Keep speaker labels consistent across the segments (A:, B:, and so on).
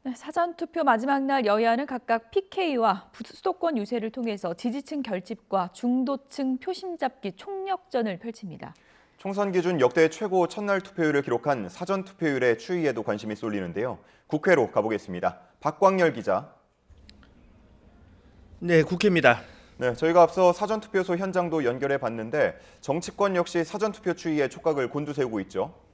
A: 네, 사전투표 마지막 날 여야는 각각 PK와 수도권 유세를 통해서 지지층 결집과 중도층 표심 잡기 총력전을 펼칩니다.
B: 총선 기준 역대 최고 첫날 투표율을 기록한 사전투표율의 추이에도 관심이 쏠리는데요. 국회로 가보겠습니다. 박광열 기자.
C: 네, 국회입니다.
B: 네, 저희가 앞서 사전투표소 현장도 연결해 봤는데 정치권 역시 사전투표 추이에 촉각을 곤두세우고 있죠.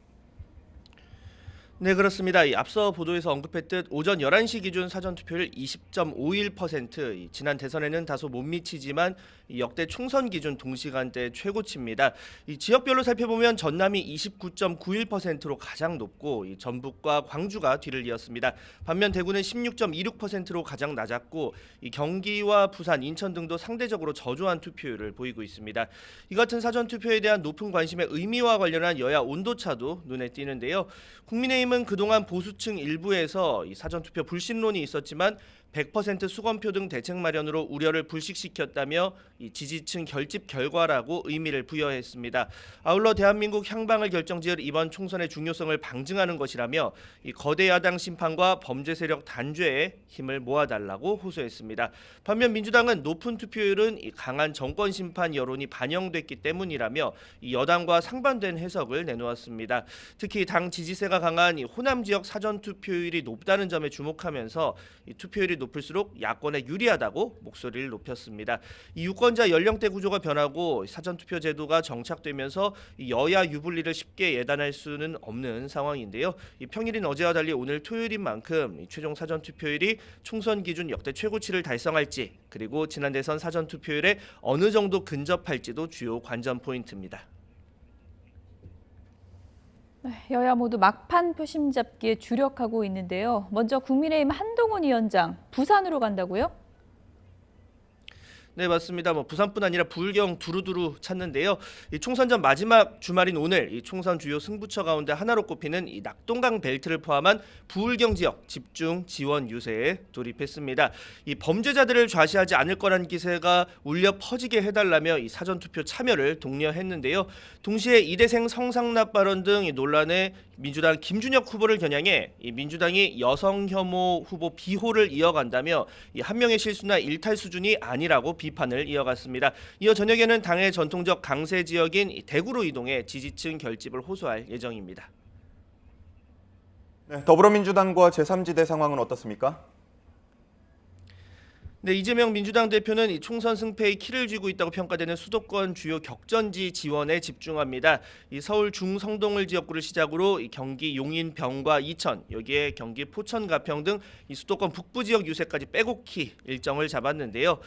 C: 네, 그렇습니다. 앞서 보도에서 언급했듯 오전 11시 기준 사전투표율 20.51%, 지난 대선에는 다소 못 미치지만 역대 총선 기준 동시간대 최고치입니다. 지역별로 살펴보면 전남이 29.91%로 가장 높고 전북과 광주가 뒤를 이었습니다. 반면 대구는 16.26%로 가장 낮았고 경기와 부산, 인천 등도 상대적으로 저조한 투표율을 보이고 있습니다. 이 같은 사전투표에 대한 높은 관심의 의미와 관련한 여야 온도차도 눈에 띄는데요. 국민의힘은 그동안 보수층 일부에서 사전투표 불신론이 있었지만 100% 수검표 등 대책 마련으로 우려를 불식시켰다며 지지층 결집 결과라고 의미를 부여했습니다. 아울러 대한민국 향방을 결정지을 이번 총선의 중요성을 방증하는 것이라며 거대 야당 심판과 범죄 세력 단죄에 힘을 모아달라고 호소했습니다. 반면 민주당은 높은 투표율은 강한 정권 심판 여론이 반영됐기 때문이라며 여당과 상반된 해석을 내놓았습니다. 특히 당 지지세가 강한 호남 지역 사전 투표율이 높다는 점에 주목하면서 투표율이 높을수록 야권에 유리하다고 목소리를 높였습니다. 이 유권자 연령대 구조가 변하고 사전투표 제도가 정착되면서 여야 유불리를 쉽게 예단할 수는 없는 상황인데요. 평일인 어제와 달리 오늘 토요일인 만큼 최종 사전투표율이 총선 기준 역대 최고치를 달성할지, 그리고 지난 대선 사전투표율에 어느 정도 근접할지도 주요 관전 포인트입니다.
A: 여야 모두 막판 표심 잡기에 주력하고 있는데요. 먼저 국민의힘 한동훈 위원장, 부산으로 간다고요?
C: 네, 맞습니다. 부산뿐 아니라 부울경 두루두루 찾는데요. 총선 전 마지막 주말인 오늘 총선 주요 승부처 가운데 하나로 꼽히는 낙동강 벨트를 포함한 부울경 지역 집중 지원 유세에 돌입했습니다. 범죄자들을 좌시하지 않을 거란 기세가 울려 퍼지게 해달라며 사전 투표 참여를 독려했는데요. 동시에 이대생 성상납 발언 등 논란에 민주당 김준혁 후보를 겨냥해 민주당이 여성 혐오 후보 비호를 이어간다며 한 명의 실수나 일탈 수준이 아니라고 비판을 이어갔습니다. 이어 저녁에는 당의 전통적 강세 지역인 대구로 이동해 지지층 결집을 호소할 예정입니다.
B: 네, 더불어민주당과 제3지대 상황은 어떻습니까?
C: 네, 이재명 민주당 대표는 총선 승패의 키를 쥐고 있다고 평가되는 수도권 주요 격전지 지원에 집중합니다. 서울 중성동을 지역구를 시작으로 경기 용인, 병과 이천, 여기에 경기 포천, 가평 등 수도권 북부 지역 유세까지 빼곡히 일정을 잡았는데요.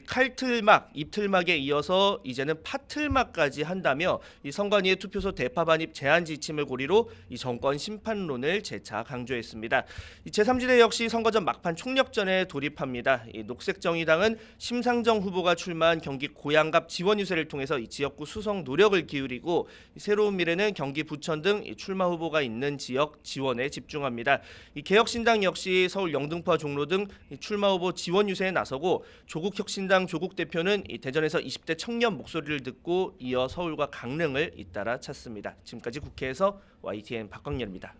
C: 칼틀막, 입틀막에 이어서 이제는 파틀막까지 한다며 선관위의 투표소 대파 반입 제한 지침을 고리로 정권 심판론을 재차 강조했습니다. 제3지대 역시 선거 전 막판 총력전에 돌입합니다. 녹색정의당은 심상정 후보가 출마한 경기 고양갑 지원 유세를 통해서 지역구 수성 노력을 기울이고, 새로운 미래는 경기 부천 등 출마 후보가 있는 지역 지원에 집중합니다. 개혁신당 역시 서울 영등포와 종로 등 출마 후보 지원 유세에 나서고, 조국혁신당 조국 대표는 대전에서 20대 청년 목소리를 듣고 이어 서울과 강릉을 잇따라 찾습니다. 지금까지 국회에서 YTN 박광렬입니다.